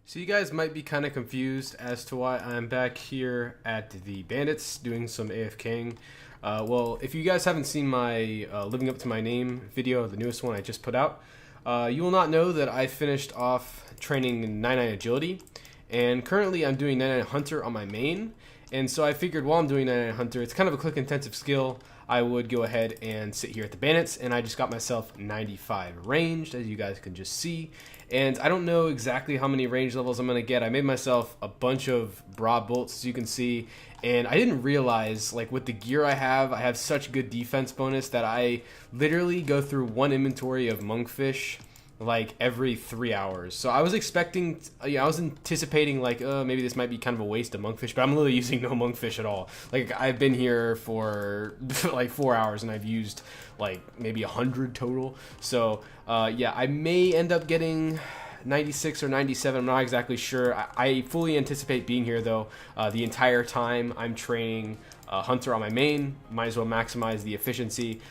So you guys might be kind of confused as to why I'm back here at the Bandits doing some AFKing. Well, if you guys haven't seen my Living Up to My Name video, the newest one I just put out, you will not know that I finished off training 99 Agility, and currently I'm doing 99 Hunter on my main. And so I figured while I'm doing 99 Hunter, it's kind of a click intensive skill, I would go ahead and sit here at the Bandits, and I just got myself 95 ranged, as you guys can just see. And I don't know exactly how many range levels I'm going to get. I made myself a bunch of broad bolts, as you can see, and I didn't realize, like, with the gear I have such good defense bonus that I literally go through one inventory of monkfish like every 3 hours. So I was expecting, I was anticipating like, maybe this might be kind of a waste of monkfish, but I'm literally using no monkfish at all. Like, I've been here for like 4 hours and I've used like maybe 100 total. So yeah, I may end up getting 96 or 97. I'm not exactly sure. I fully anticipate being here though the entire time I'm training Hunter on my main. Might as well maximize the efficiency.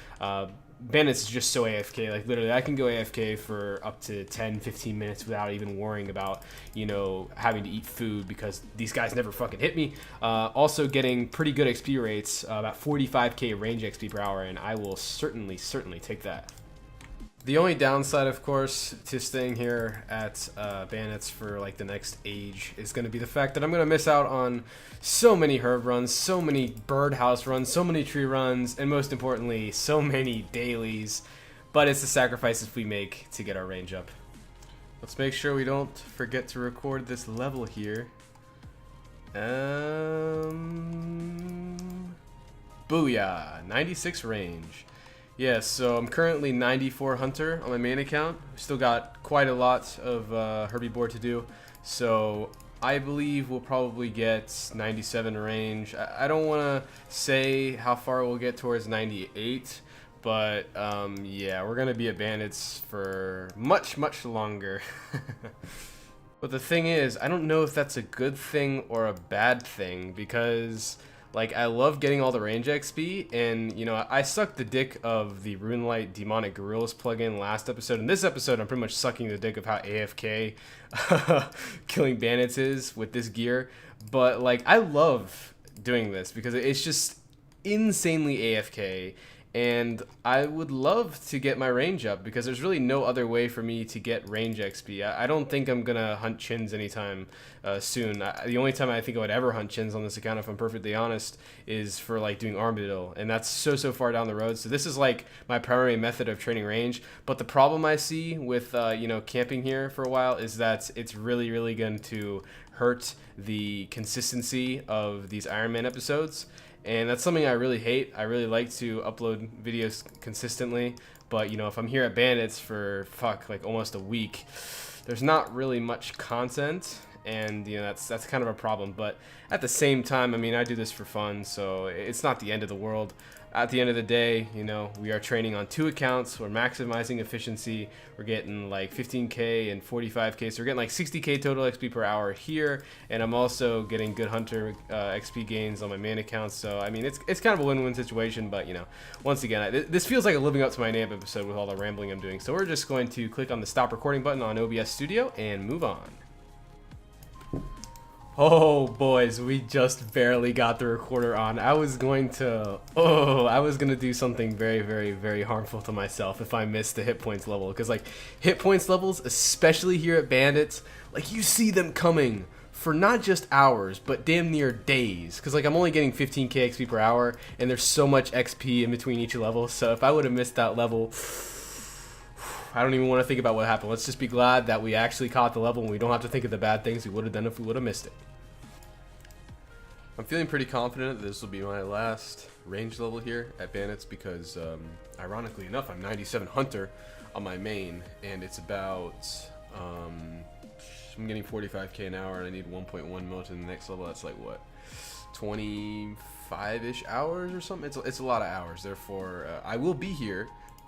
Bandits is just so AFK, like literally I can go AFK for up to 10-15 minutes without even worrying about, you know, having to eat food because these guys never fucking hit me. Also getting pretty good XP rates, about 45k range XP per hour, and I will certainly take that. The only downside, of course, to staying here at Bandits for like the next age is going to be the fact that I'm going to miss out on so many herb runs, so many birdhouse runs, so many tree runs, and most importantly, so many dailies. But it's the sacrifices we make to get our range up. Let's make sure we don't forget to record this level here. Booyah! 96 range. Yeah, so I'm currently 94 Hunter on my main account. Still got quite a lot of herbivore to do, so I believe we'll probably get 97 range. I don't want to say how far we'll get towards 98, but yeah, we're going to be at Bandits for much longer. But the thing is, I don't know if that's a good thing or a bad thing, because like, I love getting all the range XP, and, you know, I sucked the dick of the Runelight Demonic Gorillas plugin last episode. In this episode, I'm pretty much sucking the dick of how AFK killing bandits is with this gear. But, like, I love doing this because it's just insanely AFK, and I would love to get my range up because there's really no other way for me to get range XP. I don't think I'm gonna hunt chins anytime soon. The only time I think I would ever hunt chins on this account, if I'm perfectly honest, is for like doing armadillo, and that's so far down the road. So this is like my primary method of training range. But the problem I see with you know, camping here for a while is that it's really going to hurt the consistency of these Iron Man episodes. And that's something I really hate. I really like to upload videos consistently, but you know, if I'm here at Bandits for like almost a week, there's not really much content, and you know, that's kind of a problem. But at the same time, I mean, I do this for fun, so it's not the end of the world. At the end of the day, you know, we are training on 2 accounts. We're maximizing efficiency. We're getting like 15k and 45k, so we're getting like 60k total XP per hour here, and I'm also getting good hunter XP gains on my main account. So I mean, it's kind of a win-win situation. But you know, once again, this feels like a living up to my name episode with all the rambling I'm doing. So we're just going to click on the stop recording button on OBS Studio and move on. Oh boys, we just barely got the recorder on. I was going to do something very harmful to myself if I missed the hit points level, because like hit points levels, especially here at Bandits, like you see them coming for not just hours but damn near days, because like I'm only getting 15k XP per hour and there's so much XP in between each level. So if I would have missed that level, I don't even want to think about what happened. Let's just be glad that we actually caught the level and we don't have to think of the bad things we would have done if we would have missed it. I'm feeling pretty confident that this will be my last range level here at Bandits because, ironically enough, I'm 97 Hunter on my main, and it's about, I'm getting 45k an hour, and I need 1.1 mil to the next level. That's like, what, 25-ish hours or something? It's a lot of hours. Therefore, I will be here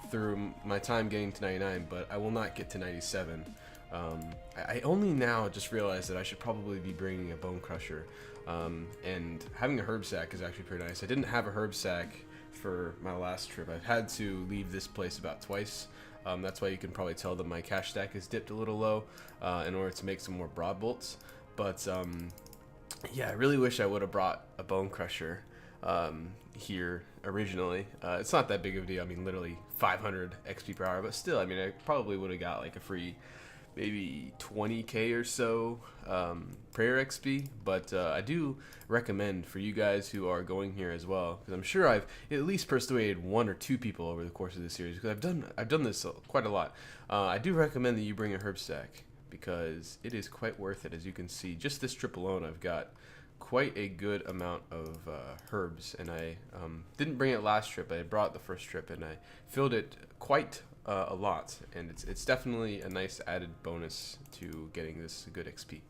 through my time getting to 99, but I will not get to 97. I only now just realized that I should probably be bringing a bone crusher, and having a herb sack is actually pretty nice. I didn't have a herb sack for my last trip. I've had to leave this place about twice, That's why you can probably tell that my cash stack is dipped a little low in order to make some more broad bolts. But yeah, I really wish I would have brought a bone crusher here originally. It's not that big of a deal. I mean, literally 500 XP per hour, but still, I mean, I probably would have got like a free maybe 20k or so prayer XP. But I do recommend for you guys who are going here as well, because I'm sure I've at least persuaded 1 or 2 people over the course of this series, because I've done this quite a lot. I do recommend that you bring a herb stack, because it is quite worth it. As you can see, just this trip alone, I've got quite a good amount of herbs, and I didn't bring it last trip. I brought it the first trip, and I filled it quite a lot, and it's definitely a nice added bonus to getting this good XP.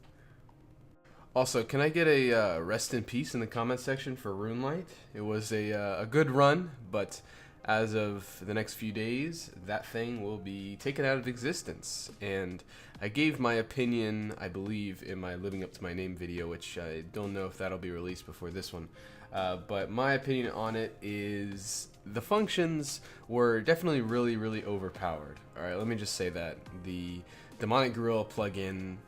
Also, can I get a rest in peace in the comment section for Runelight? It was a good run, but as of the next few days, that thing will be taken out of existence. And I gave my opinion, I believe, in my Living Up to My Name video, which I don't know if that'll be released before this one. But my opinion on it is the functions were definitely really overpowered. Alright, let me just say that. The Demonic Gorilla plugin,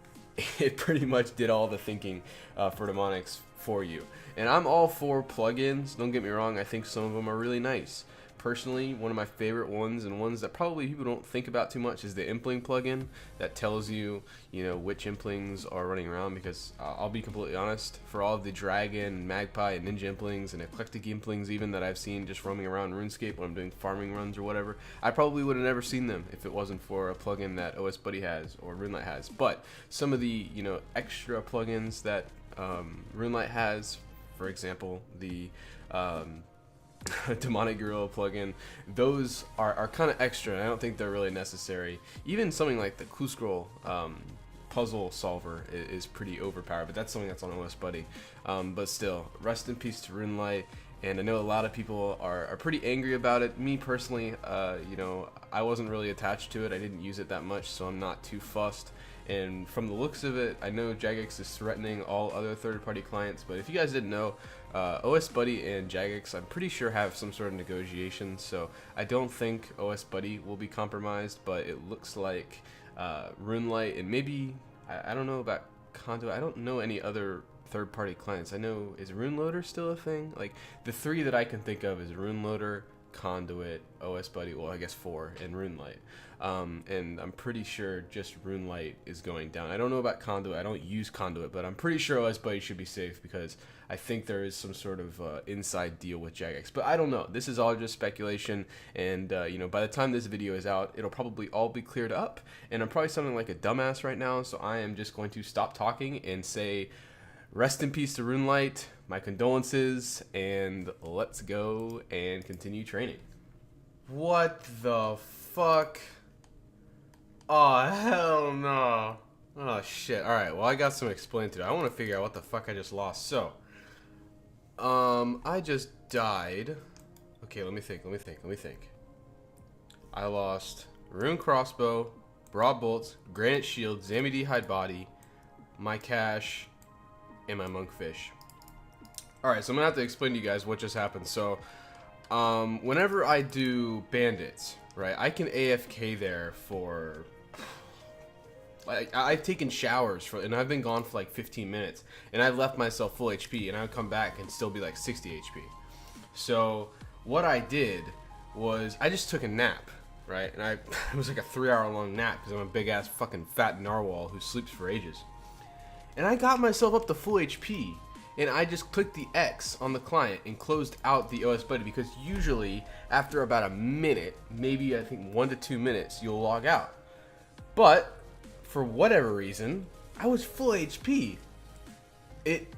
it pretty much did all the thinking for demonics for you. And I'm all for plugins, don't get me wrong, I think some of them are really nice. Personally, one of my favorite ones, and ones that probably people don't think about too much, is the Impling plugin that tells you, which Implings are running around. Because I'll be completely honest, for all of the Dragon, Magpie, and Ninja Implings, and Eclectic Implings even that I've seen just roaming around RuneScape when I'm doing farming runs or whatever, I probably would have never seen them if it wasn't for a plugin that OS Buddy has or Runelight has. But some of the extra plugins that Runelight has, for example, the Demonic Gorilla plugin, those are kind of extra, and I don't think they're really necessary. Even something like the Clue Scroll puzzle solver is pretty overpowered, but that's something that's on OS Buddy. But still, rest in peace to Runelight. And I know a lot of people are pretty angry about it. Me personally, I wasn't really attached to it. I didn't use it that much, so I'm not too fussed. And from the looks of it, I know Jagex is threatening all other third-party clients, but if you guys didn't know, OS Buddy and Jagex, I'm pretty sure, have some sort of negotiation, so I don't think OS Buddy will be compromised, but it looks like Runelight, and maybe, I don't know about Conduit, I don't know any other third-party clients. I know, is RuneLoader still a thing? Like, the 3 that I can think of is RuneLoader, Conduit, OS Buddy, well, I guess 4, and Runelight. And I'm pretty sure just Runelight is going down. I don't know about Conduit. I don't use Conduit, but I'm pretty sure OS Buddy should be safe, because I think there is some sort of inside deal with Jagex. But I don't know. This is all just speculation, and by the time this video is out, it'll probably all be cleared up, and I'm probably sounding like a dumbass right now, so I am just going to stop talking and say rest in peace to Runelight, my condolences, and let's go and continue training. What the fuck? Oh, hell no. Oh, shit. Alright, well, I got some explaining to do. I want to figure out what the fuck I just lost. So, I just died. Okay, let me think. I lost Rune Crossbow, Broad Bolts, Granite Shield, Zammy Hide Body, my cash, and my Monkfish. Alright, so I'm gonna have to explain to you guys what just happened. So, whenever I do bandits, right, I can AFK there for, like, I've taken showers and I've been gone for like 15 minutes, and I've left myself full HP, and I would come back and still be like 60 HP. So what I did was I just took a nap, right, and it was like a 3-hour long nap, because I'm a big ass fucking fat narwhal who sleeps for ages, and I got myself up to full HP. And I just clicked the X on the client and closed out the OS Buddy, because usually after about a minute, maybe I think 1 to 2 minutes, you'll log out. But for whatever reason, I was full HP. It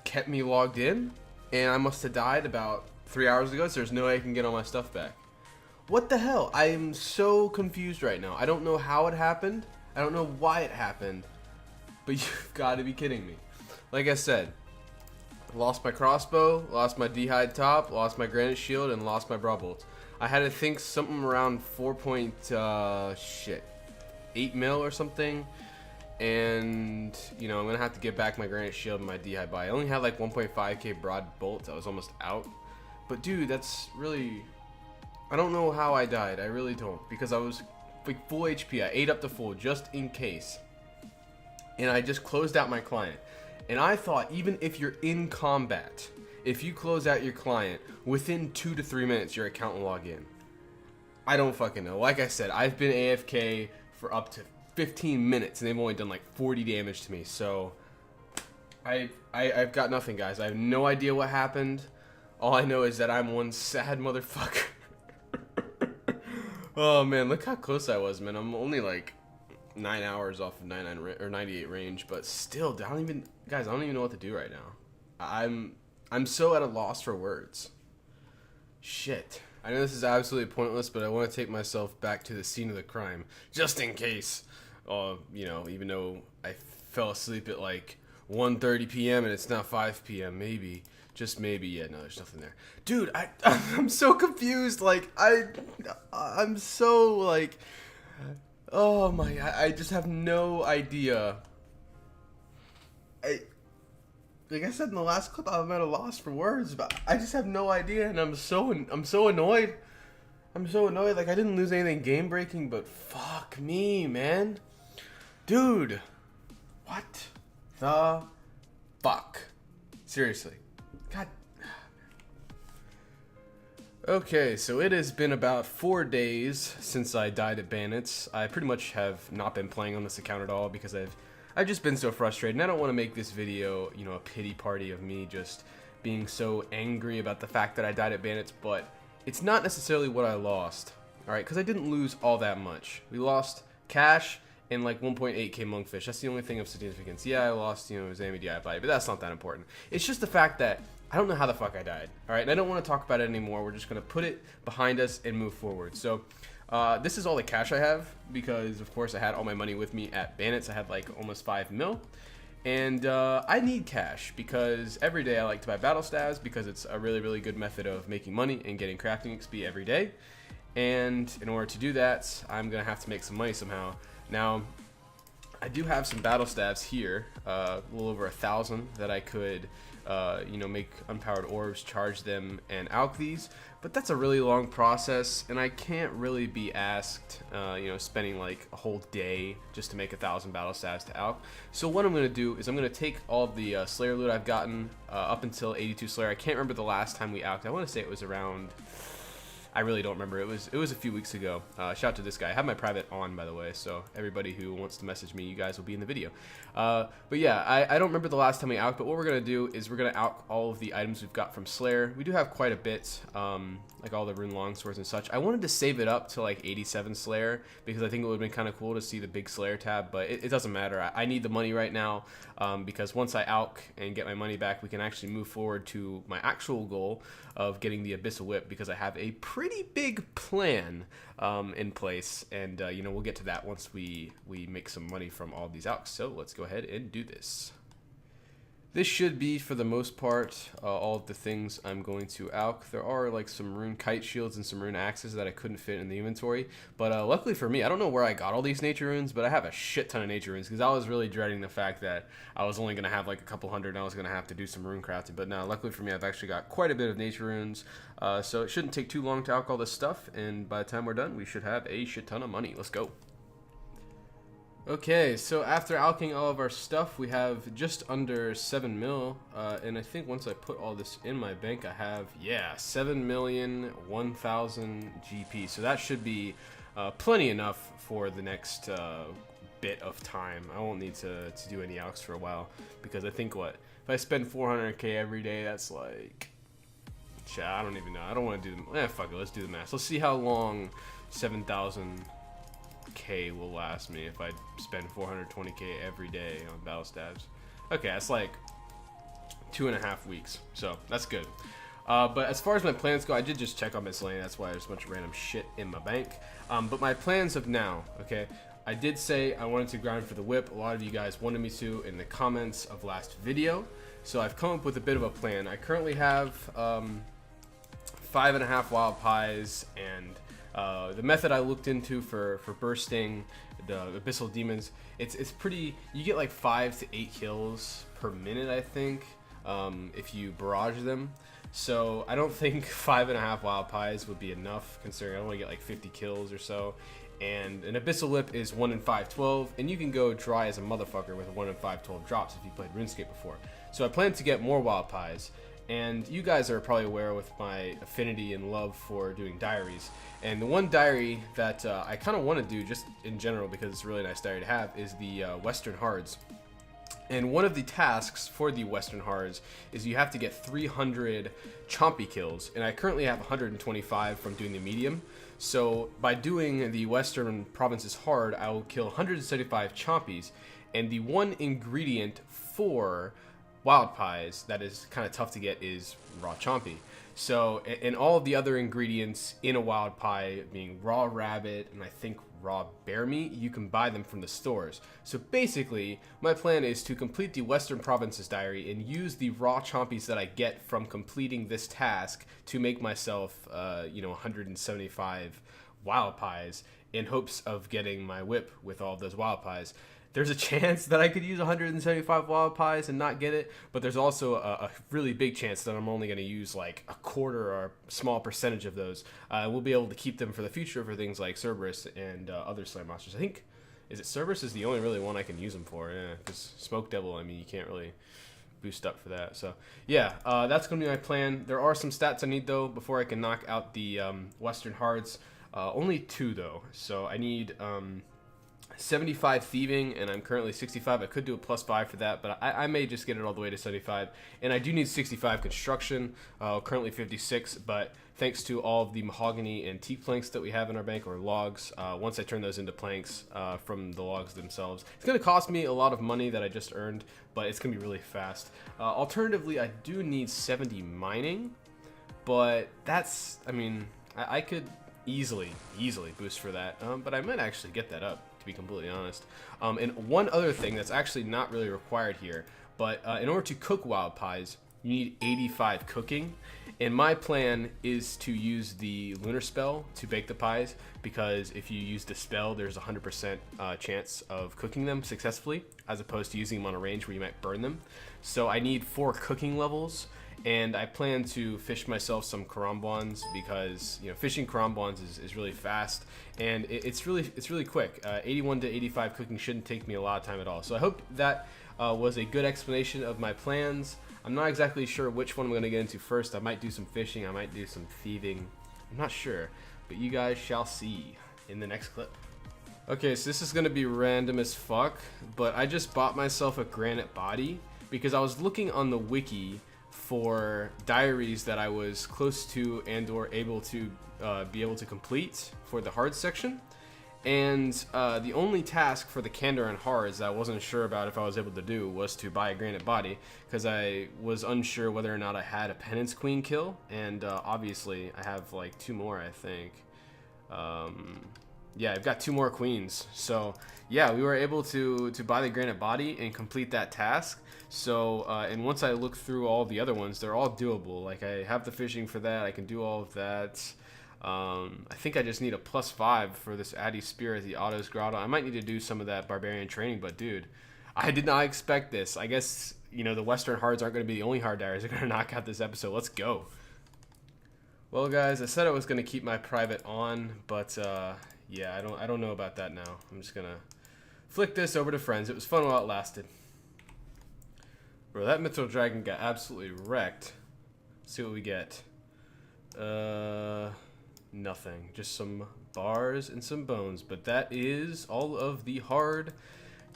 kept me logged in, and I must have died about 3 hours ago, so there's no way I can get all my stuff back. What the hell? I am so confused right now. I don't know how it happened. I don't know why it happened. But you've got to be kidding me. Like I said, lost my crossbow, lost my D-hide top, lost my granite shield, and lost my broad bolts. I had to think something around 8 mil or something, and I'm gonna have to get back my granite shield and my D-hide body. I only had like 1.5k broad bolts. I was almost out, but dude, that's really I don't know how I died. I really don't, because I was like full HP. I ate up to full just in case, and I just closed out my client. And I thought, even if you're in combat, if you close out your client within 2 to 3 minutes, your account will log in. I don't fucking know. Like I said, I've been AFK for up to 15 minutes, and they've only done like 40 damage to me. So I've got nothing, guys. I have no idea what happened. All I know is that I'm one sad motherfucker. Oh man, look how close I was, man. I'm only like 9 hours off of 98 range, but still, I don't even know what to do right now. I'm so at a loss for words. Shit. I know this is absolutely pointless, but I want to take myself back to the scene of the crime, just in case. You know, even though I fell asleep at like 1:30 p.m. and it's now 5 p.m. Maybe, just maybe. Yeah, no, there's nothing there, dude. I'm so confused. Like I'm so like, oh my, I just have no idea. Like I said in the last clip, I'm at a loss for words, but I just have no idea, and I'm so annoyed. I'm so annoyed. Like I didn't lose anything game breaking, but fuck me, man, dude. What the fuck? Seriously, God. Okay, so it has been about 4 days since I died at Bandits. I pretty much have not been playing on this account at all because I've just been so frustrated, and I don't want to make this video, you know, a pity party of me just being so angry about the fact that I died at Bandits, but it's not necessarily what I lost, alright, because I didn't lose all that much. We lost cash and like 1.8k monkfish. That's the only thing of significance. Yeah, I lost, you know, Zami DI, but that's not that important. It's just the fact that I don't know how the fuck I died, alright, and I don't want to talk about it anymore. We're just going to put it behind us and move forward. So, this is all the cash I have because, of course, I had all my money with me at Bandits. I had like almost 5 mil, and I need cash because every day I like to buy battle stabs because it's a really, really good method of making money and getting crafting XP every day. And in order to do that, I'm gonna have to make some money somehow. Now, I do have some battle stabs here, a little over 1,000 that I could, you know, make unpowered orbs, charge them, and alch these. But that's a really long process, and I can't really be asked, you know, spending like a whole day just to make 1,000 battle stabs to alch. So what I'm going to do is I'm going to take all of the Slayer loot I've gotten up until 82 Slayer. I can't remember the last time we alched. I want to say it was around, I really don't remember. It was a few weeks ago. Shout out to this guy. I have my private on, by the way, so everybody who wants to message me, you guys will be in the video. But yeah, I don't remember the last time we alched, but what we're going to do is we're going to alch all of the items we've got from Slayer. We do have quite a bit, like all the rune longswords and such. I wanted to save it up to like 87 Slayer because I think it would have been kind of cool to see the big Slayer tab, but it doesn't matter. I need the money right now because once I alch and get my money back, we can actually move forward to my actual goal of getting the Abyssal Whip because I have a pretty big plan in place, and you know, we'll get to that once we make some money from all these alchs. So let's go ahead and do this. This should be, for the most part, all of the things I'm going to alch. There are like some rune kite shields and some rune axes that I couldn't fit in the inventory, but luckily for me, I don't know where I got all these nature runes, but I have a shit ton of nature runes because I was really dreading the fact that I was only going to have like a couple hundred and I was going to have to do some rune crafting. But now, luckily for me, I've actually got quite a bit of nature runes, so it shouldn't take too long to alch all this stuff, and by the time we're done, we should have a shit ton of money. Let's go. Okay, so after alching all of our stuff, we have just under 7 mil, and I think once I put all this in my bank, I have, yeah, 7,001,000 GP, so that should be plenty enough for the next bit of time. I won't need to do any alchs for a while, because I think, what, if I spend 400k every day, that's like, I don't even know, I don't want to do the, fuck it, let's do the math. Let's see how long 7,000k will last me if I spend 420k every day on battle stabs. Okay, that's like 2.5 weeks, so that's good. But as far as my plans go, I did just check on miscellaneous. That's why there's a bunch of random shit in my bank. But my plans of now, okay, I did say I wanted to grind for the whip. A lot of you guys wanted me to in the comments of last video, so I've come up with a bit of a plan. I currently have 5.5 wild pies, and the method I looked into for bursting the abyssal demons, it's pretty, you get like 5 to 8 kills per minute, I think, if you barrage them. So I don't think 5.5 wild pies would be enough, considering I only get like 50 kills or so. And an abyssal lip is 1 in 512, and you can go dry as a motherfucker with 1 in 512 drops if you played RuneScape before. So I plan to get more wild pies, and you guys are probably aware with my affinity and love for doing diaries. And the one diary that I kind of want to do just in general, because it's a really nice diary to have, is the Western Hards. And one of the tasks for the Western Hards is you have to get 300 chompy kills, and I currently have 125 from doing the medium. So by doing the Western Provinces Hard, I will kill 175 chompies, and the one ingredient for wild pies that is kind of tough to get is raw chompy. So, and all of the other ingredients in a wild pie, being raw rabbit and I think raw bear meat, you can buy them from the stores. So basically, my plan is to complete the Western Provinces diary and use the raw chompies that I get from completing this task to make myself, 175 wild pies in hopes of getting my whip with all of those wild pies. There's a chance that I could use 175 wild pies and not get it, but there's also a really big chance that I'm only going to use like a quarter or a small percentage of those. We'll be able to keep them for the future for things like Cerberus and other slime monsters. I think, is it Cerberus is the only really one I can use them for, yeah, because Smoke Devil, I mean, you can't really boost up for that. So yeah, that's going to be my plan. There are some stats I need though before I can knock out the Western Hards. Only 2 though, so I need 75 thieving, and I'm currently 65. I could do a +5 for that, but I may just get it all the way to 75. And I do need 65 construction, currently 56, but thanks to all of the mahogany and teak planks that we have in our bank, or logs, once I turn those into planks from the logs themselves, it's going to cost me a lot of money that I just earned, but it's going to be really fast. Alternatively, I do need 70 mining, but that's, I mean, I could easily boost for that, but I might actually get that up, to be completely honest. And one other thing that's actually not really required here, but in order to cook wild pies, you need 85 cooking, and my plan is to use the lunar spell to bake the pies, because if you use the spell, there's a 100% chance of cooking them successfully, as opposed to using them on a range where you might burn them. So I need 4 cooking levels, and I plan to fish myself some karambwans, because fishing karambwans is really fast, and it's really quick. 81 to 85 cooking shouldn't take me a lot of time at all. So I hope that was a good explanation of my plans. I'm not exactly sure which one I'm going to get into first. I might do some fishing, I might do some thieving, I'm not sure, but you guys shall see in the next clip. Okay, so this is going to be random as fuck, but I just bought myself a granite body because I was looking on the wiki for diaries that I was close to and or able to be able to complete for the hard section. And the only task for the Kandar and Hards that I wasn't sure about if I was able to do was to buy a granite body, because I was unsure whether or not I had a Penance Queen kill, and obviously I have like 2 more, I think. Yeah, I've got 2 more queens. So yeah, we were able to buy the granite body and complete that task. So and once I look through all the other ones, they're all doable. Like, I have the fishing for that, I can do all of that. I think I just need a +5 for this Addy Spear at the Autos Grotto. I might need to do some of that Barbarian training, but dude, I did not expect this. I guess, the Western Hards aren't going to be the only hard diaries that are going to knock out this episode. Let's go. Well, guys, I said I was going to keep my private on, but yeah, I don't know about that now. I'm just going to flick this over to friends. It was fun while it lasted. Bro, that Mithril Dragon got absolutely wrecked. Let's see what we get. Nothing. Just some bars and some bones. But that is all of the hard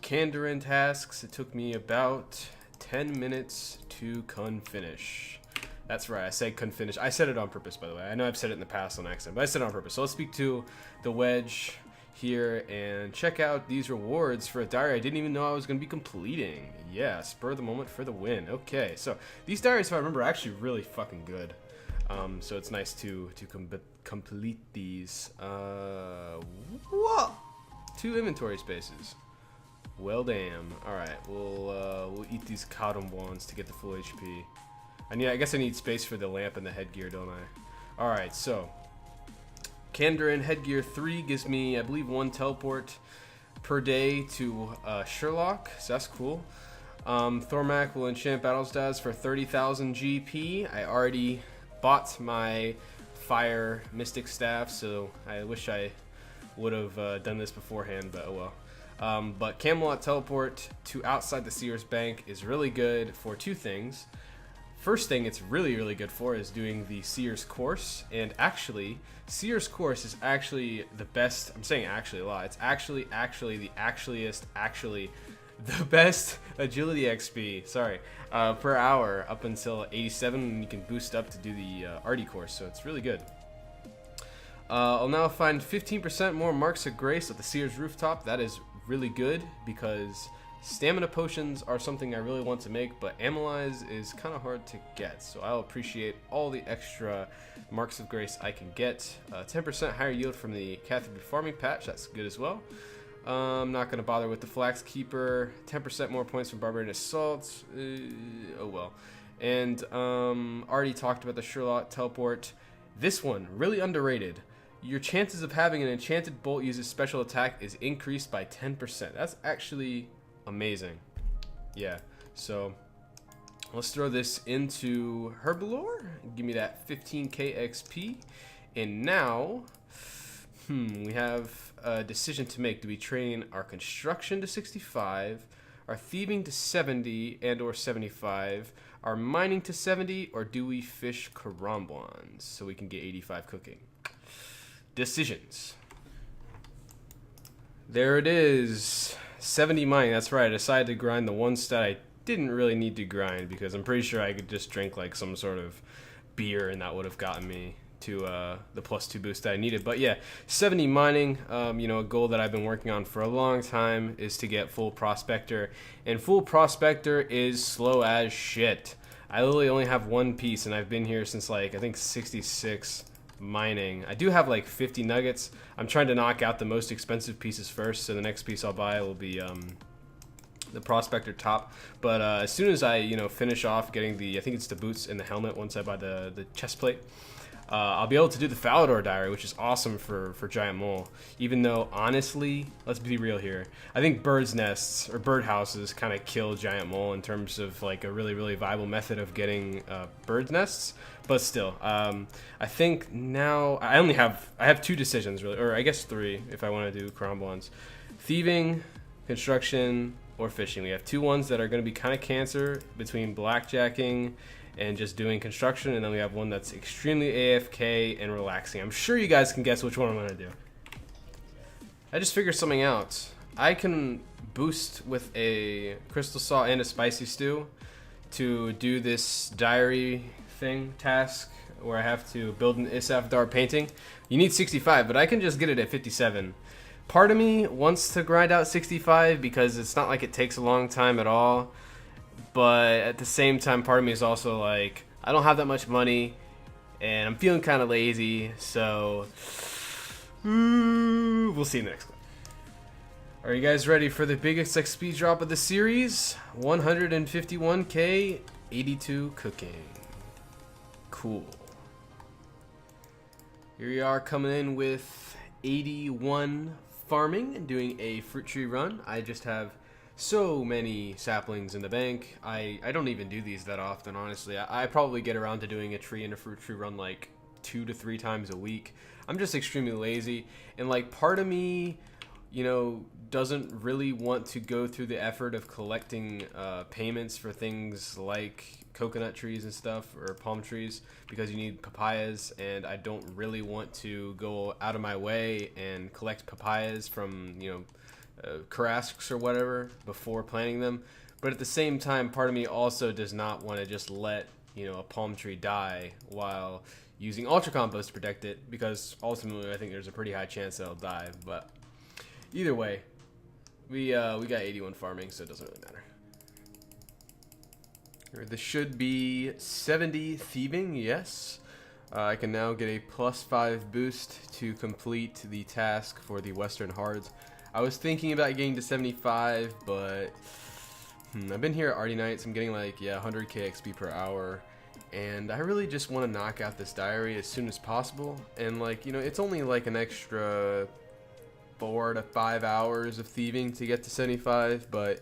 Kandarin tasks. It took me about 10 minutes to finish. That's right, I said finish. I said it on purpose, by the way. I know I've said it in the past on accident, but I said it on purpose. So let's speak to the wedge here and check out these rewards for a diary I didn't even know I was going to be completing. Yeah, spur of the moment for the win. Okay, so these diaries, if I remember, are actually really fucking good. So it's nice to complete these. Whoa! 2 inventory spaces. Well, damn. All right, we'll eat these cotton ones to get the full HP. I guess I need space for the lamp and the headgear, don't I? All right, so Kandarin headgear 3 gives me, I believe, 1 teleport per day to Sherlock. So that's cool. Thormac will enchant battle stats for 30,000 GP. I already bought my fire mystic staff, so I wish I would have done this beforehand, but oh well. But Camelot teleport to outside the Seer's Bank is really good for two things. First thing it's really good for is doing the Seer's Course, and actually, Seer's Course is actually the best. I'm saying actually a lot. It's actually the best agility XP, per hour up until 87, and you can boost up to do the Artie course, so it's really good. I'll now find 15% more Marks of Grace at the Seer's Rooftop. That is really good because stamina potions are something I really want to make, but Amylize is kind of hard to get, so I'll appreciate all the extra Marks of Grace I can get. 10% higher yield from the Catherby farming patch, that's good as well. I'm not going to bother with the Flax Keeper. 10% more points from Barbarian Assault. Oh well. And already talked about the Sherlock Teleport. This one, really underrated. Your chances of having an enchanted bolt use a special attack is increased by 10%. That's actually amazing. Yeah, so let's throw this into Herbalore. Give me that 15k XP. And now, we have a decision to make. Do we train our construction to 65, our thieving to 70 and or 75, our mining to 70, or do we fish Karambwans so we can get 85 cooking? Decisions. There it is. 70 mining, that's right. I decided to grind the one stat I didn't really need to grind because I'm pretty sure I could just drink like some sort of beer and that would have gotten me to the +2 boost that I needed. But yeah, 70 mining, you know, a goal that I've been working on for a long time is to get full prospector, and full prospector is slow as shit. I literally only have one piece and I've been here since like I think 66 mining. I do have like 50 nuggets. I'm trying to knock out the most expensive pieces first, so the next piece I'll buy will be the prospector top. But as soon as I, you know, finish off getting the, I think it's the boots and the helmet, once I buy the chest plate, I'll be able to do the Falador diary, which is awesome for Giant Mole. Even though, honestly, let's be real here, I think bird's nests or bird houses kind of kill Giant Mole in terms of like a really viable method of getting bird's nests. But still, I think now I have two decisions really, or I guess three if I want to do Karambwans: thieving, construction, or fishing. We have two ones that are going to be kind of cancer between blackjacking and just doing construction, and then we have one that's extremely AFK and relaxing. I'm sure you guys can guess which one I'm going to do. I just figured something out. I can boost with a crystal saw and a spicy stew to do this diary task where I have to build an Isafdar painting. You need 65, but I can just get it at 57. Part of me wants to grind out 65 because it's not like it takes a long time at all. But at the same time, part of me is also like, I don't have that much money, and I'm feeling kind of lazy, so we'll see in the next clip. Are you guys ready for the biggest XP drop of the series? 151k, 82 cooking. Cool. Here we are coming in with 81 farming and doing a fruit tree run. I just have so many saplings in the bank. I don't even do these that often, honestly. I probably get around to doing a tree and a fruit tree run like 2 to 3 times a week. I'm just extremely lazy, and like part of me, you know, doesn't really want to go through the effort of collecting payments for things like coconut trees and stuff, or palm trees, because you need papayas, and I don't really want to go out of my way and collect papayas from, you know, Karasks or whatever before planting them. But at the same time, part of me also does not want to just let, you know, a palm tree die while using ultra compost to protect it, because ultimately I think there's a pretty high chance that it'll die. But either way, we got 81 farming, so it doesn't really matter. This should be 70 thieving, yes. I can now get a +5 boost to complete the task for the Western Hards. I was thinking about getting to 75, but I've been here at Artie Nights. I'm getting like, yeah, 100k XP per hour, and I really just want to knock out this diary as soon as possible. And like, you know, it's only like an extra 4 to 5 hours of thieving to get to 75, but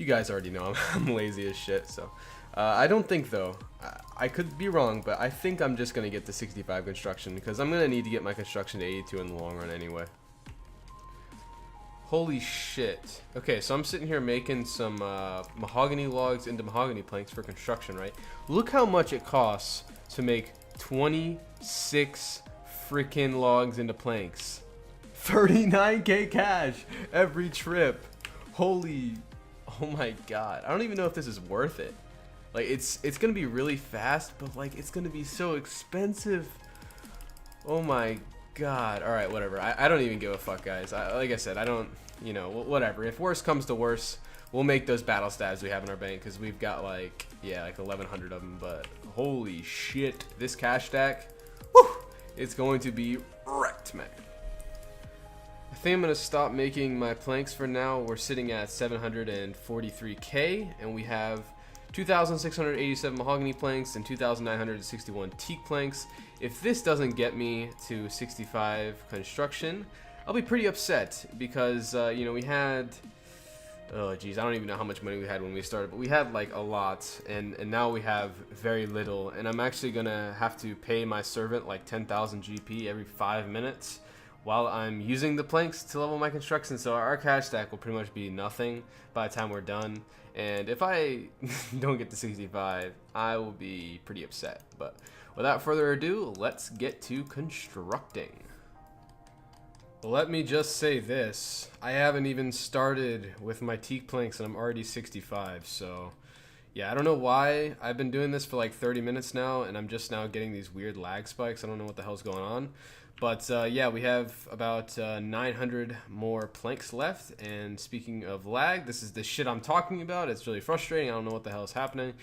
You guys already know I'm lazy as shit, so. I don't think, though, I could be wrong, but I think I'm just going to get the 65 construction, because I'm going to need to get my construction to 82 in the long run anyway. Holy shit. Okay, so I'm sitting here making some mahogany logs into mahogany planks for construction, right? Look how much it costs to make 26 freaking logs into planks. 39k cash every trip. Holy, oh my god. I don't even know if this is worth it. Like, it's gonna be really fast, but like, it's gonna be so expensive. Oh my god. Alright, whatever. I don't even give a fuck, guys. Like I said, I don't, you know, whatever. If worse comes to worse, we'll make those battle stabs we have in our bank, because we've got like, yeah, like 1,100 of them, but holy shit. This cash stack, whew, it's going to be wrecked, man. I think I'm going to stop making my planks for now. We're sitting at 743k, and we have 2,687 mahogany planks and 2,961 teak planks. If this doesn't get me to 65 construction, I'll be pretty upset, because, you know, we had, oh geez, I don't even know how much money we had when we started, but we had like a lot, and now we have very little, and I'm actually going to have to pay my servant like 10,000 GP every 5 minutes while I'm using the planks to level my construction, so our cash stack will pretty much be nothing by the time we're done. And if I don't get to 65, I will be pretty upset. But without further ado, let's get to constructing. Let me just say this. I haven't even started with my teak planks and I'm already 65, so yeah, I don't know why. I've been doing this for like 30 minutes now, and I'm just now getting these weird lag spikes. I don't know what the hell's going on. But yeah, we have about 900 more planks left, and speaking of lag, this is the shit I'm talking about. It's really frustrating. I don't know what the hell is happening.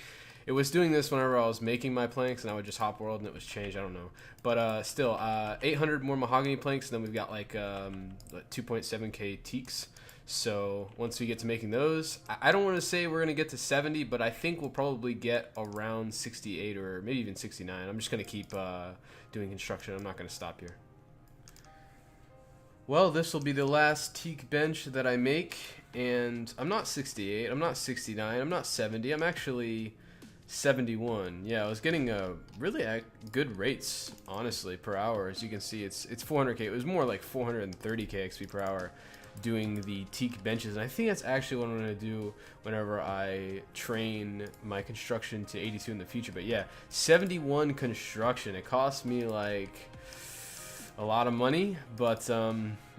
It was doing this whenever I was making my planks, and I would just hop world and it was changed. I don't know. But still, 800 more mahogany planks, and then we've got like 2.7k teaks. So once we get to making those, I don't want to say we're going to get to 70, but I think we'll probably get around 68 or maybe even 69. I'm just going to keep doing construction. I'm not going to stop here. Well, this will be the last teak bench that I make, and I'm not 68, I'm not 69, I'm not 70, I'm actually 71. Yeah, I was getting really good rates, honestly, per hour. As you can see, it's 400k. It was more like 430k XP per hour doing the teak benches, and I think that's actually what I'm going to do whenever I train my construction to 82 in the future. But yeah, 71 construction. It cost me like a lot of money, but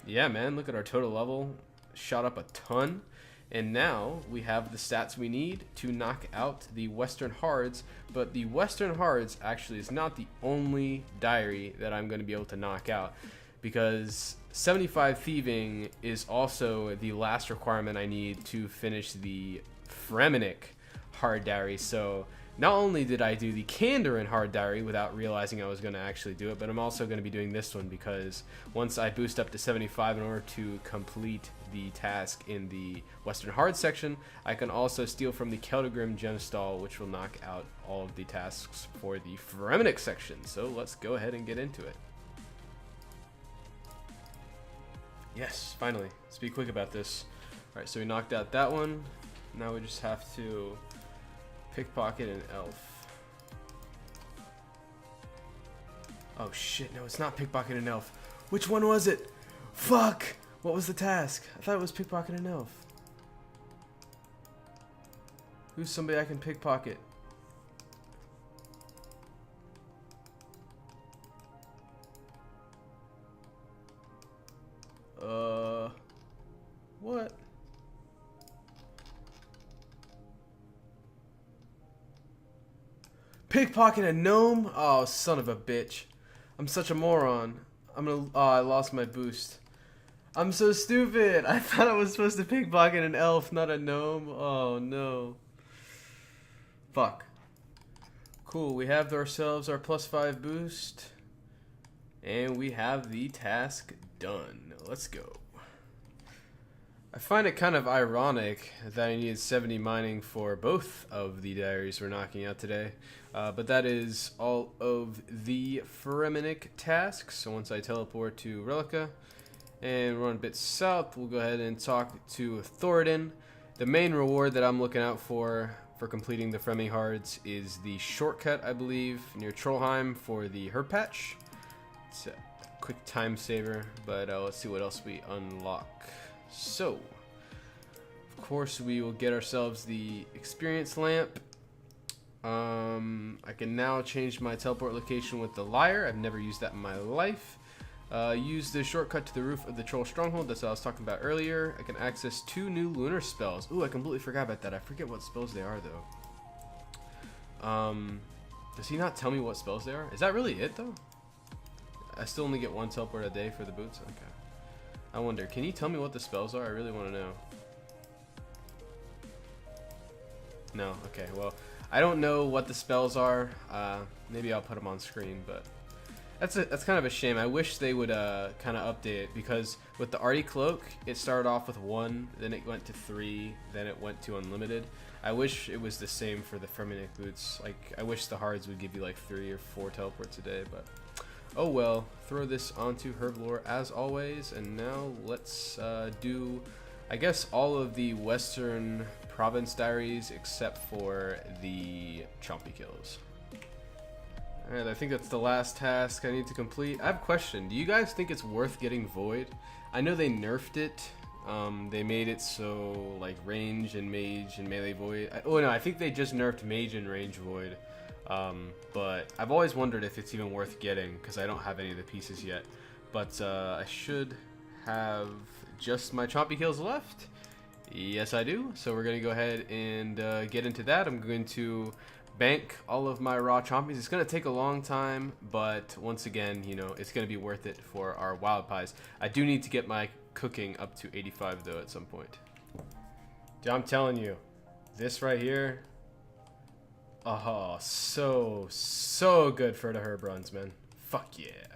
yeah, man, look at our total level, shot up a ton, and now we have the stats we need to knock out the Western Hards. But the Western Hards actually is not the only diary that I'm going to be able to knock out, because 75 Thieving is also the last requirement I need to finish the Fremennik hard diary. So not only did I do the Kandarin hard diary without realizing I was going to actually do it, but I'm also going to be doing this one, because once I boost up to 75 in order to complete the task in the Western Hard section, I can also steal from the Keldagrim Gemstall, which will knock out all of the tasks for the Fremennik section. So let's go ahead and get into it. Yes, finally. Let's be quick about this. Alright, so we knocked out that one. Now we just have to pickpocket an elf. Oh shit, no, it's not pickpocket an elf. Which one was it? Fuck! What was the task? I thought it was pickpocket an elf. Who's somebody I can pickpocket? What? Pickpocket a gnome? Oh, son of a bitch. I'm such a moron. Oh, I lost my boost. I'm so stupid. I thought I was supposed to pickpocket an elf, not a gnome. Oh, no. Fuck. Cool, we have ourselves our +5 boost. And we have the task done. Let's go. I find it kind of ironic that I needed 70 mining for both of the diaries we're knocking out today. But that is all of the Fremennik tasks. So once I teleport to Relica and run a bit south, we'll go ahead and talk to Thoradin The main reward that I'm looking out for completing the Fremennik Hards is the shortcut, I believe, near Trollheim for the herb patch. It's a quick time saver, but let's see what else we unlock. So, of course, we will get ourselves the experience lamp. I can now change my teleport location with the lyre. I've never used that in my life. Use the shortcut to the roof of the troll stronghold. That's what I was talking about earlier. I can access 2 new lunar spells. Ooh, I completely forgot about that. I forget what spells they are, though. Does he not tell me what spells they are? Is that really it, though? I still only get 1 teleport a day for the boots? Okay. I wonder, can you tell me what the spells are? I really want to know. No? Okay, well, I don't know what the spells are. Maybe I'll put them on screen, but that's kind of a shame. I wish they would kind of update it, because with the Artie Cloak, it started off with 1, then it went to 3, then it went to unlimited. I wish it was the same for the Fremennik boots. Like, I wish the Hards would give you like 3 or 4 teleports a day, but oh well. Throw this onto Herblore as always, and now let's do, I guess, all of the Western Province diaries except for the Chompy kills. Alright, I think that's the last task I need to complete. I have a question. Do you guys think it's worth getting Void? I know they nerfed it. They made it so like range and mage and melee Void. Oh no, I think they just nerfed mage and range Void. But I've always wondered if it's even worth getting, because I don't have any of the pieces yet. But I should have just my Chompy kills left. Yes, I do. So we're going to go ahead and get into that. I'm going to bank all of my raw Chompies. It's going to take a long time, but once again, you know, it's going to be worth it for our wild pies. I do need to get my cooking up to 85, though, at some point. Dude, I'm telling you, this right here, oh, so good for the herb runs, man. Fuck yeah.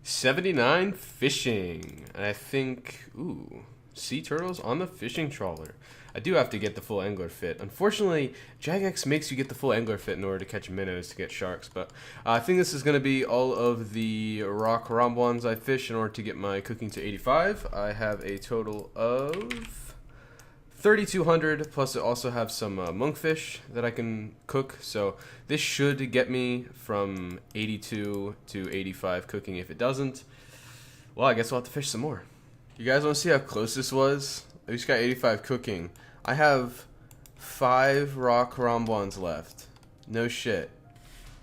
79 fishing. And I think, ooh, sea turtles on the fishing trawler. I do have to get the full angler fit. Unfortunately, Jagex makes you get the full angler fit in order to catch minnows to get sharks. But I think this is going to be all of the rock rambons I fish in order to get my cooking to 85. I have a total of 3,200, plus I also have some monkfish that I can cook. So this should get me from 82 to 85 cooking. If it doesn't, well, I guess we'll have to fish some more. You guys want to see how close this was? I just got 85 cooking. I have 5 raw rambons left. No shit.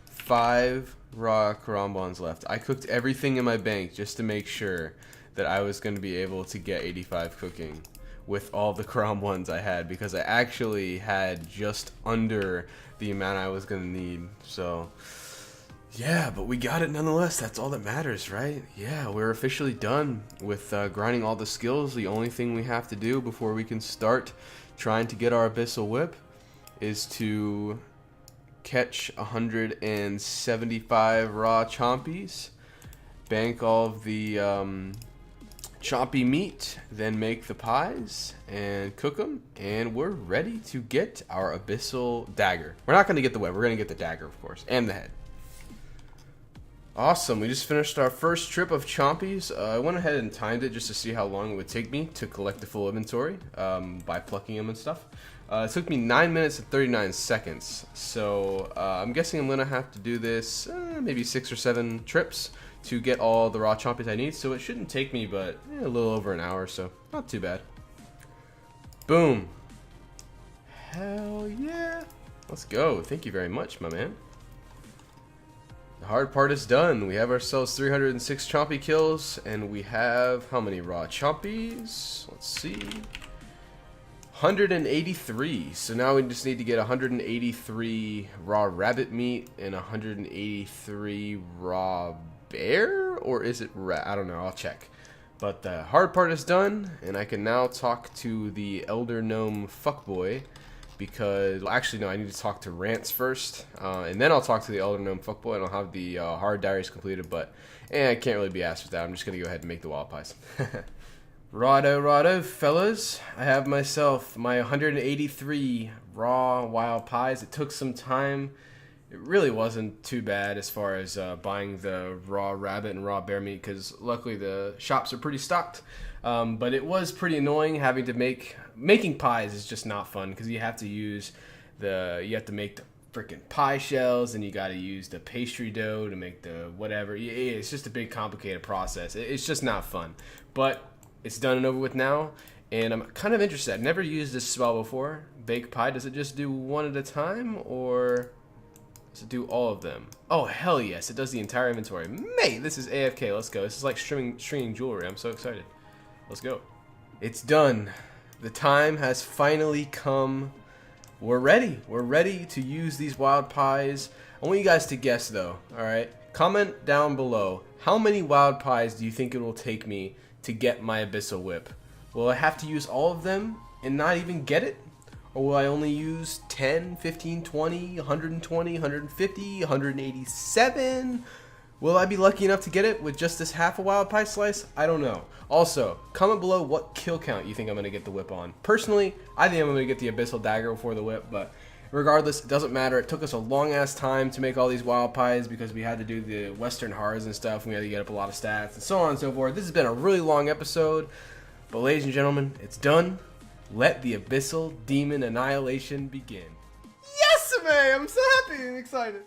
5 raw rambons left. I cooked everything in my bank just to make sure that I was going to be able to get 85 cooking with all the rambons I had, because I actually had just under the amount I was going to need. So yeah, but we got it nonetheless. That's all that matters, right? Yeah, we're officially done with grinding all the skills. The only thing we have to do before we can start trying to get our Abyssal Whip is to catch 175 raw chompies, bank all of the chompy meat, then make the pies and cook them, and we're ready to get our Abyssal Dagger. We're not going to get the web, we're going to get the dagger, of course, and the head. Awesome, we just finished our first trip of Chompies. I went ahead and timed it just to see how long it would take me to collect the full inventory by plucking them and stuff. It took me 9 minutes and 39 seconds, so I'm guessing I'm going to have to do this maybe 6 or 7 trips to get all the raw Chompies I need, so it shouldn't take me but a little over an hour, so not too bad. Boom. Hell yeah. Let's go. Thank you very much, my man. The hard part is done. We have ourselves 306 Chompy kills, and we have how many raw Chompies? Let's see. 183. So now we just need to get 183 raw rabbit meat and 183 raw bear? Or is it rat? I don't know. I'll check. But the hard part is done, and I can now talk to the Elder Gnome fuckboy. Because, well, actually, no, I need to talk to Rance first, and then I'll talk to the Elder Gnome fuckboy, and I'll have the hard diaries completed, but I can't really be asked with that. I'm just going to go ahead and make the wild pies. Righto, fellas. I have myself my 183 raw wild pies. It took some time. It really wasn't too bad as far as buying the raw rabbit and raw bear meat, because luckily the shops are pretty stocked. But it was pretty annoying having to making pies is just not fun because you have to make the freaking pie shells, and you got to use the pastry dough to make the whatever. It's just a big complicated process. It's just not fun. But it's done and over with now, and I'm kind of interested. I've never used this spell before. Bake pie, does it just do one at a time, or does it do all of them? Oh, hell yes, it does the entire inventory. Mate, this is AFK, let's go. This is like stringing jewelry. I'm so excited. Let's go. It's done. The time has finally come. We're ready. We're ready to use these wild pies. I want you guys to guess though, alright? Comment down below, how many wild pies do you think it will take me to get my Abyssal Whip? Will I have to use all of them and not even get it? Or will I only use 10, 15, 20, 120, 150, 187? Will I be lucky enough to get it with just this half a wild pie slice? I don't know. Also, comment below what kill count you think I'm going to get the whip on. Personally, I think I'm going to get the Abyssal Dagger before the whip, but regardless, it doesn't matter. It took us a long ass time to make all these wild pies because we had to do the Western Hards and stuff, and we had to get up a lot of stats and so on and so forth. This has been a really long episode, but ladies and gentlemen, it's done. Let the Abyssal Demon Annihilation begin. Yes, man! I'm so happy and excited.